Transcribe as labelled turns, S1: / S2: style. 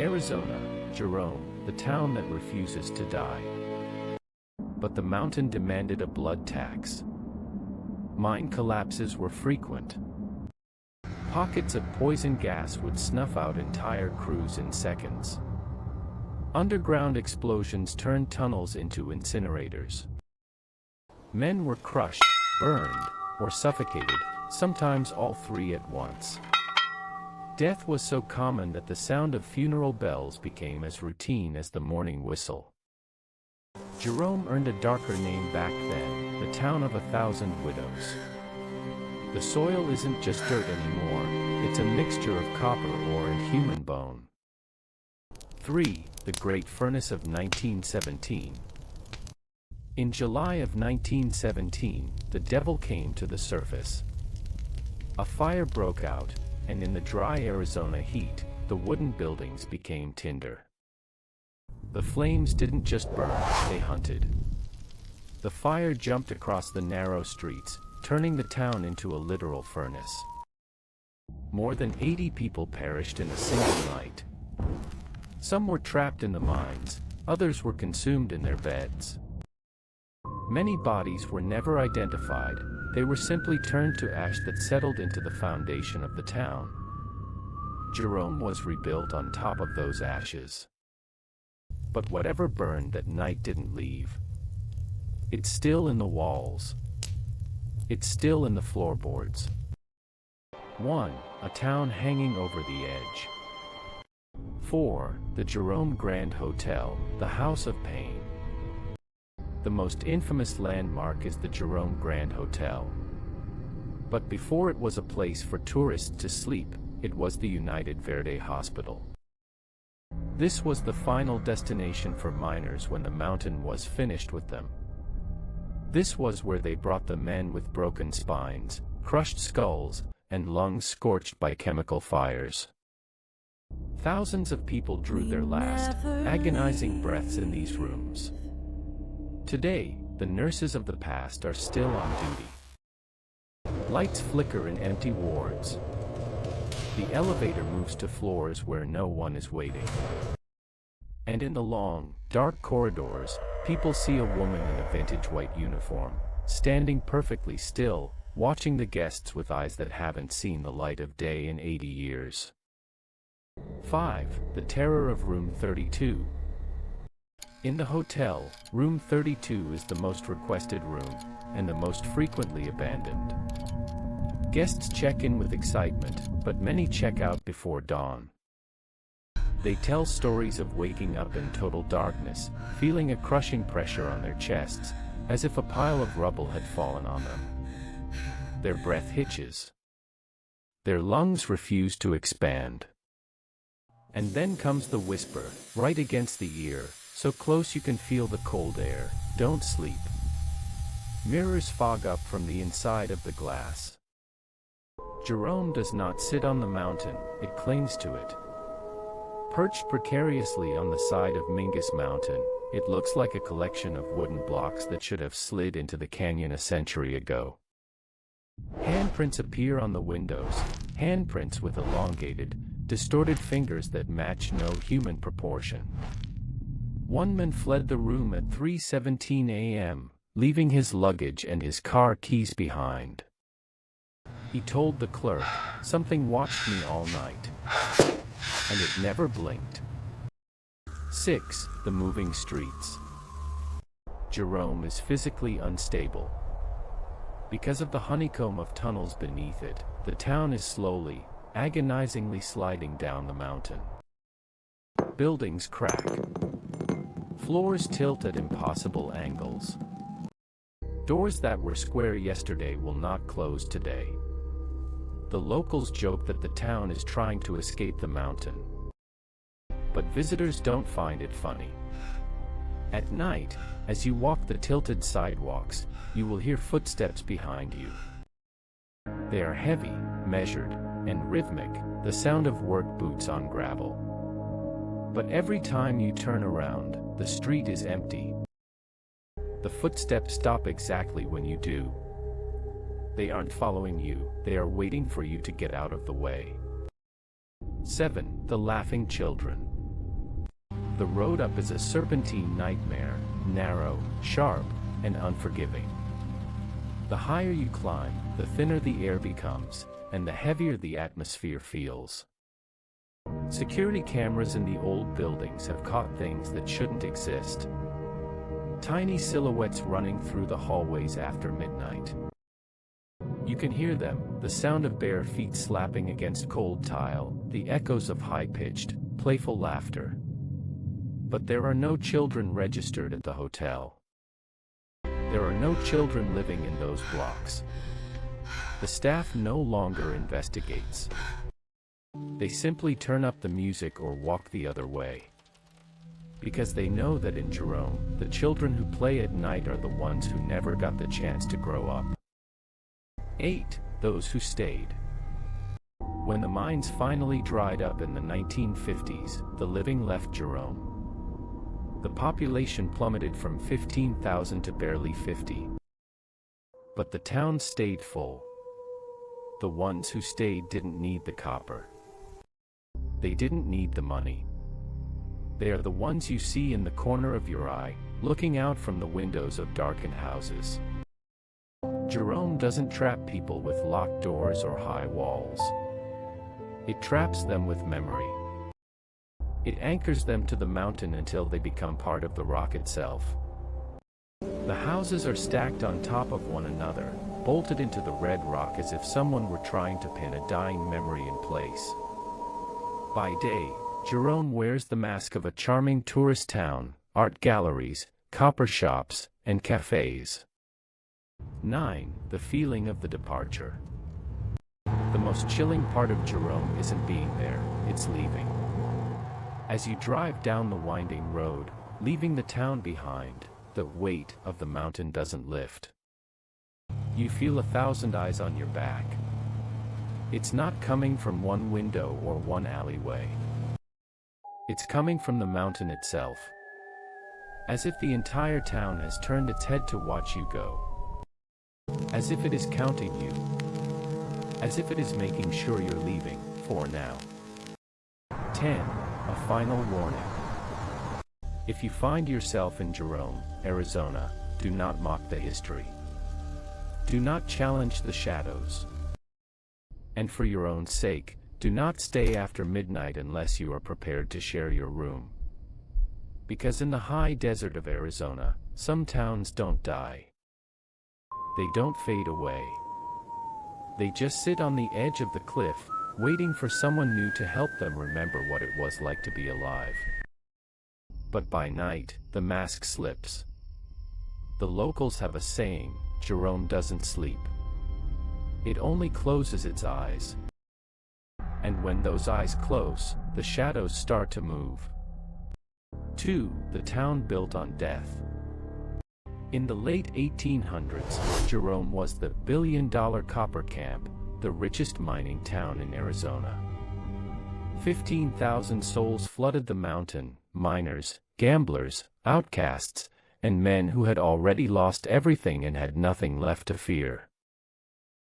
S1: Arizona, Jerome, the town that refuses to die. But the mountain demanded a blood tax. Mine collapses were frequent. Pockets of poison gas would snuff out entire crews in seconds. Underground explosions turned tunnels into incinerators. Men were crushed, burned, or suffocated, sometimes all three at once. Death was so common that the sound of funeral bells became as routine as the morning whistle. Jerome earned a darker name back then, the town of 1,000 widows. The soil isn't just dirt anymore, it's a mixture of copper ore and human bone. 3. The Great Furnace of 1917. In July of 1917, the devil came to the surface. A fire broke out, and in the dry Arizona heat, the wooden buildings became tinder. The flames didn't just burn, they hunted. The fire jumped across the narrow streets, turning the town into a literal furnace. More than 80 people perished in a single night. Some were trapped in the mines, others were consumed in their beds. Many bodies were never identified, they were simply turned to ash that settled into the foundation of the town. Jerome was rebuilt on top of those ashes. But whatever burned that night didn't leave. It's still in the walls. It's still in the floorboards. 1. A town hanging over the edge. 4. The Jerome Grand Hotel, the House of Pain. The most infamous landmark is the Jerome Grand Hotel. But before it was a place for tourists to sleep, it was the United Verde Hospital. This was the final destination for miners when the mountain was finished with them. This was where they brought the men with broken spines, crushed skulls, and lungs scorched by chemical fires. Thousands of people drew their last, agonizing breaths in these rooms. Today, the nurses of the past are still on duty. Lights flicker in empty wards. The elevator moves to floors where no one is waiting. And in the long, dark corridors, people see a woman in a vintage white uniform, standing perfectly still, watching the guests with eyes that haven't seen the light of day in 80 years. 5. The Terror of Room 32. In the hotel, Room 32 is the most requested room, and the most frequently abandoned. Guests check in with excitement, but many check out before dawn. They tell stories of waking up in total darkness, feeling a crushing pressure on their chests, as if a pile of rubble had fallen on them. Their breath hitches. Their lungs refuse to expand. And then comes the whisper, right against the ear, so close you can feel the cold air, "Don't sleep." Mirrors fog up from the inside of the glass. Jerome does not sit on the mountain, it clings to it. Perched precariously on the side of Mingus Mountain, it looks like a collection of wooden blocks that should have slid into the canyon a century ago. Handprints appear on the windows, handprints with elongated, distorted fingers that match no human proportion. One man fled the room at 3:17 a.m., leaving his luggage and his car keys behind. He told the clerk, "Something watched me all night." And it never blinked. 6. The Moving Streets. Jerome is physically unstable. Because of the honeycomb of tunnels beneath it, the town is slowly, agonizingly sliding down the mountain. Buildings crack. Floors tilt at impossible angles. Doors that were square yesterday will not close today. The locals joke that the town is trying to escape the mountain. But visitors don't find it funny. At night, as you walk the tilted sidewalks, you will hear footsteps behind you. They are heavy, measured, and rhythmic, the sound of work boots on gravel. But every time you turn around, the street is empty. The footsteps stop exactly when you do. They aren't following you, they are waiting for you to get out of the way. 7. The Laughing Children. The road up is a serpentine nightmare, narrow, sharp, and unforgiving. The higher you climb, the thinner the air becomes, and the heavier the atmosphere feels. Security cameras in the old buildings have caught things that shouldn't exist. Tiny silhouettes running through the hallways after midnight. You can hear them, the sound of bare feet slapping against cold tile, the echoes of high-pitched, playful laughter. But there are no children registered at the hotel. There are no children living in those blocks. The staff no longer investigates. They simply turn up the music or walk the other way. Because they know that in Jerome, the children who play at night are the ones who never got the chance to grow up. 8. Those who stayed. When the mines finally dried up in the 1950s, the living left Jerome. The population plummeted from 15,000 to barely 50. But the town stayed full. The ones who stayed didn't need the copper. They didn't need the money. They are the ones you see in the corner of your eye, looking out from the windows of darkened houses. Jerome doesn't trap people with locked doors or high walls. It traps them with memory. It anchors them to the mountain until they become part of the rock itself. The houses are stacked on top of one another, bolted into the red rock as if someone were trying to pin a dying memory in place. By day, Jerome wears the mask of a charming tourist town, art galleries, copper shops, and cafes. 9. The feeling of the departure. The most chilling part of Jerome isn't being there, it's leaving. As you drive down the winding road, leaving the town behind, the weight of the mountain doesn't lift. You feel 1,000 eyes on your back. It's not coming from one window or one alleyway. It's coming from the mountain itself. As if the entire town has turned its head to watch you go. As if it is counting you. As if it is making sure you're leaving, for now. 10. A final warning. If you find yourself in Jerome, Arizona, do not mock the history. Do not challenge the shadows. And for your own sake, do not stay after midnight unless you are prepared to share your room. Because in the high desert of Arizona, some towns don't die. They don't fade away. They just sit on the edge of the cliff, waiting for someone new to help them remember what it was like to be alive. But by night, the mask slips. The locals have a saying, Jerome doesn't sleep. It only closes its eyes. And when those eyes close, the shadows start to move. 2. The town built on death. In the late 1800s, Jerome was the billion-dollar copper camp, the richest mining town in Arizona. 15,000 souls flooded the mountain, miners, gamblers, outcasts, and men who had already lost everything and had nothing left to fear.